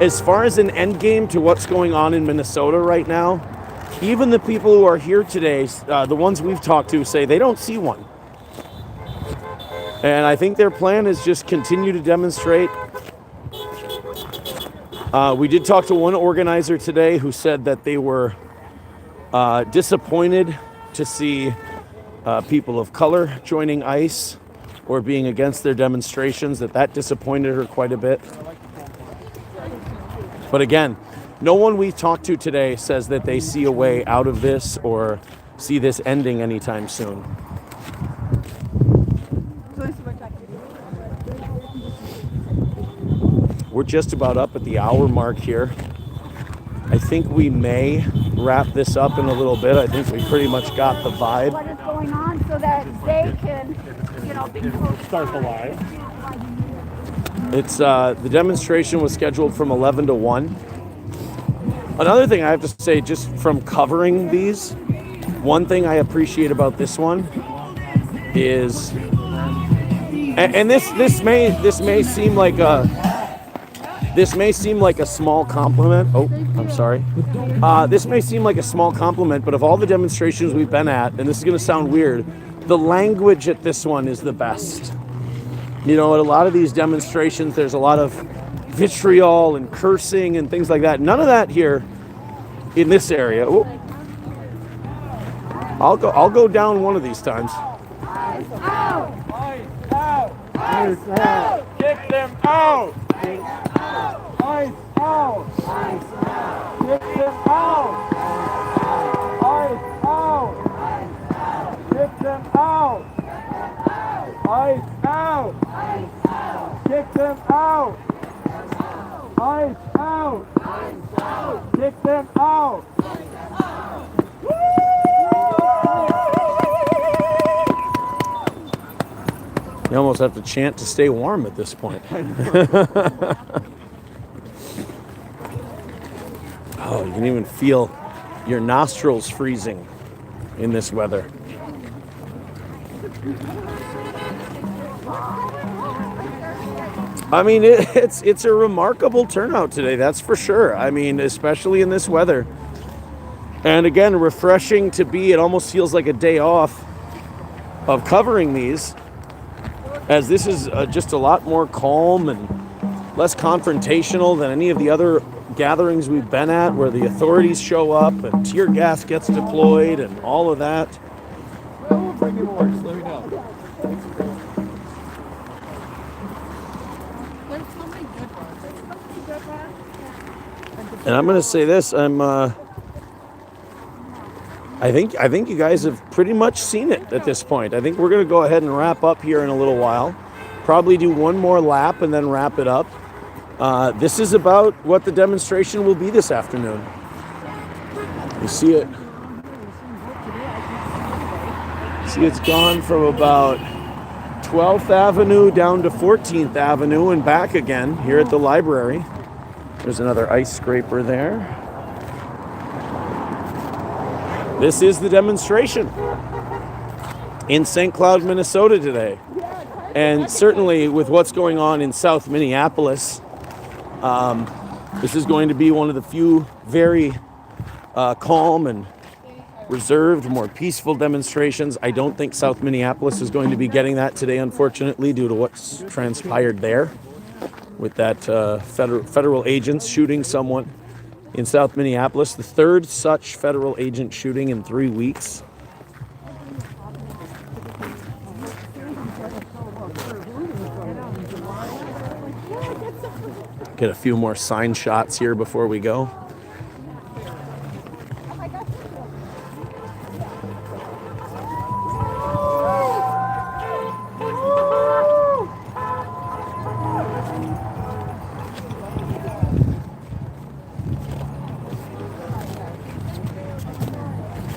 as far as an end game to what's going on in Minnesota right now, even the people who are here today, the ones we've talked to, say they don't see one. And I think their plan is just continue to demonstrate. We did talk to one organizer today who said that they were disappointed to see people of color joining ICE or being against their demonstrations, that disappointed her quite a bit. But again, no one we talked to today says that they see a way out of this or see this ending anytime soon. We're just about up at the hour mark here. I think we may wrap this up in a little bit. I think we pretty much got the vibe. What is going on so that they can, be Start the live. It's the demonstration was scheduled from 11 to 1. Another thing I have to say, just from covering these, one thing I appreciate about this one is, and this may seem like a small compliment. Oh, I'm sorry. This may seem like a small compliment, but of all the demonstrations we've been at, and this is going to sound weird, the language at this one is the best. At a lot of these demonstrations, there's a lot of vitriol and cursing and things like that. None of that here in this area. Ooh. I'll go down one of these times. Kick them out! Ice out! Kick them out! Ice out! Kick them out! Ice out! Kick them out! Ice out! Kick them out! You almost have to chant to stay warm at this point. Oh, you can even feel your nostrils freezing in this weather. I mean, it's a remarkable turnout today, that's for sure. I mean, especially in this weather. And again, refreshing to be, it almost feels like a day off of covering these, as this is just a lot more calm and less confrontational than any of the other gatherings we've been at, where the authorities show up and tear gas gets deployed and all of that. Well, we'll bring you more. Just let me know. And I'm going to say this, I think you guys have pretty much seen it at this point. I think we're going to go ahead and wrap up here in a little while. Probably do one more lap and then wrap it up. This is about what the demonstration will be this afternoon. You see it. See, it's gone from about 12th Avenue down to 14th Avenue and back again here at the library. There's another ice scraper there. This is the demonstration in St. Cloud, Minnesota today. And certainly with what's going on in South Minneapolis, this is going to be one of the few very calm and reserved, more peaceful demonstrations. I don't think South Minneapolis is going to be getting that today, unfortunately, due to what's transpired there with that federal agents shooting someone in South Minneapolis, the third such federal agent shooting in 3 weeks. Get a few more sign shots here before we go.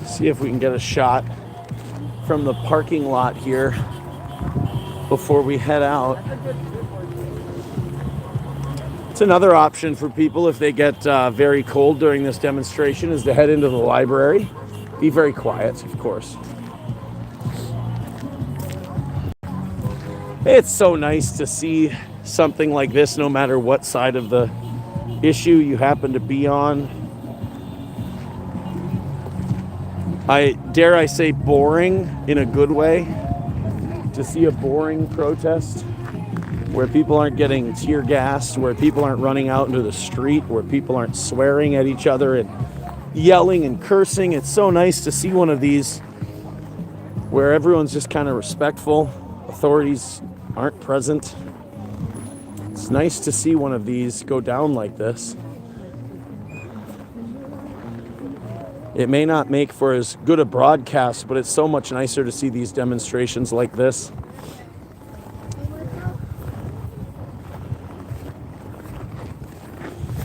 See if we can get a shot from the parking lot here before we head out. It's another option for people if they get very cold during this demonstration, is to head into the library. Be very quiet, of course. It's so nice to see something like this, no matter what side of the issue you happen to be on. dare I say, boring in a good way to see a boring protest where people aren't getting tear gassed, where people aren't running out into the street, where people aren't swearing at each other and yelling and cursing. It's so nice to see one of these where everyone's just kind of respectful. Authorities aren't present. It's nice to see one of these go down like this. It may not make for as good a broadcast, but it's so much nicer to see these demonstrations like this.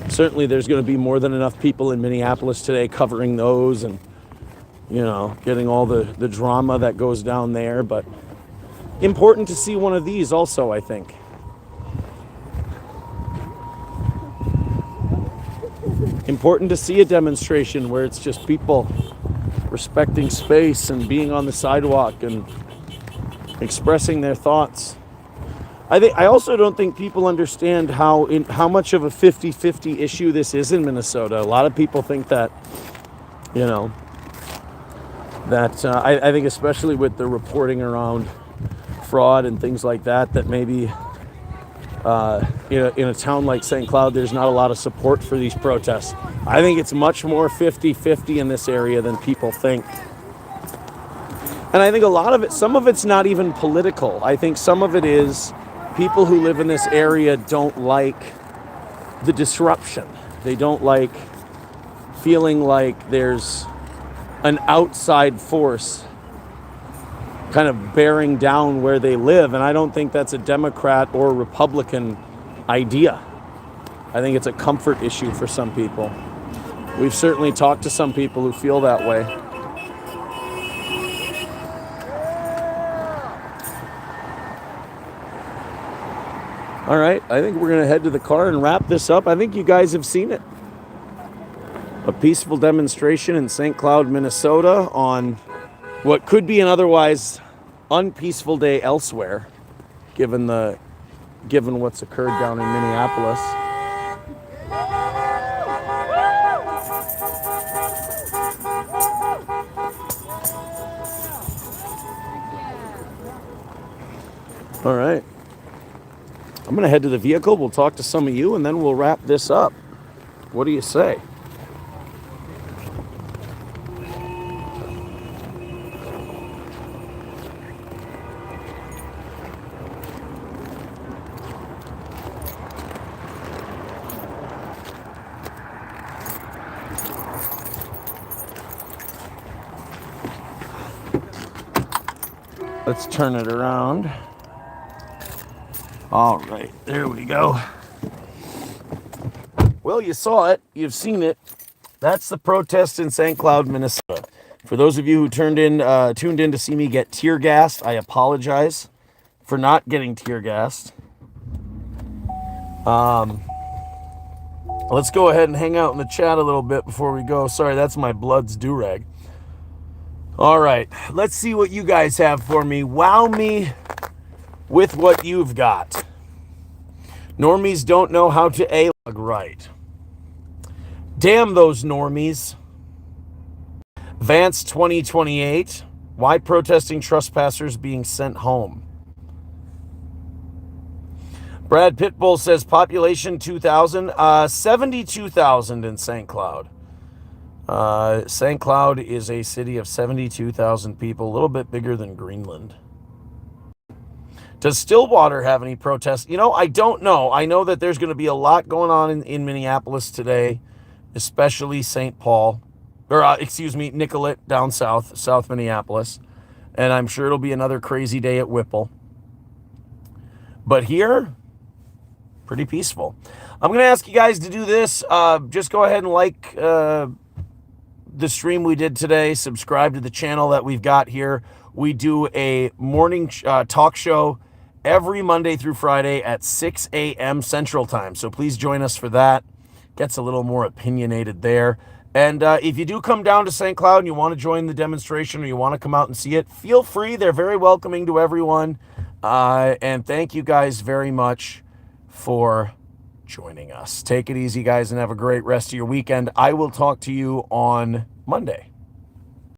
Certainly there's going to be more than enough people in Minneapolis today covering those and, you know, getting all the drama that goes down there. But important to see one of these also, I think. Important to see a demonstration where it's just people respecting space and being on the sidewalk and expressing their thoughts. I also don't think people understand how much of a 50-50 issue this is in Minnesota. A lot of people think that, you know, that I think especially with the reporting around fraud and things like that, that maybe in a town like St. Cloud, there's not a lot of support for these protests. I think it's much more 50-50 in this area than people think. And I think a lot of it, some of it's not even political. I think some of it is people who live in this area don't like the disruption. They don't like feeling like there's an outside force kind of bearing down where they live. And I don't think that's a Democrat or Republican idea. I think it's a comfort issue for some people. We've certainly talked to some people who feel that way. All right, I think we're going to head to the car and wrap this up. I think you guys have seen it. A peaceful demonstration in St. Cloud, Minnesota on what could be an otherwise unpeaceful day elsewhere, given what's occurred down in Minneapolis. All right. I'm going to head to the vehicle. We'll talk to some of you, and then we'll wrap this up. What do you say? Let's turn it around. All right, there we go. Well, you saw it. You've seen it. That's the protest in St. Cloud, Minnesota. For those of you who tuned in to see me get tear gassed, I apologize for not getting tear gassed. Let's go ahead and hang out in the chat a little bit before we go. Sorry, that's my Bloods do-rag. All right, let's see what you guys have for me. Wow me with what you've got. Normies don't know how to A-log right. Damn those normies. Vance 2028. Why protesting trespassers being sent home? Brad Pitbull says population 2,000. 72,000 in St. Cloud. St. Cloud is a city of 72,000 people, a little bit bigger than Greenland. Does Stillwater have any protests? You know, I don't know. I know that there's going to be a lot going on in Minneapolis today, especially St. Paul, or Nicollet down South Minneapolis. And I'm sure it'll be another crazy day at Whipple. But here, pretty peaceful. I'm going to ask you guys to do this. Just go ahead and like the stream we did today. Subscribe to the channel that we've got here. We do a morning talk show every Monday through Friday at 6 a.m. Central Time. So please join us for that. Gets a little more opinionated there. And if you do come down to St. Cloud and you want to join the demonstration or you want to come out and see it, feel free. They're very welcoming to everyone. And thank you guys very much for joining us. Take it easy, guys, and have a great rest of your weekend. I will talk to you on Monday.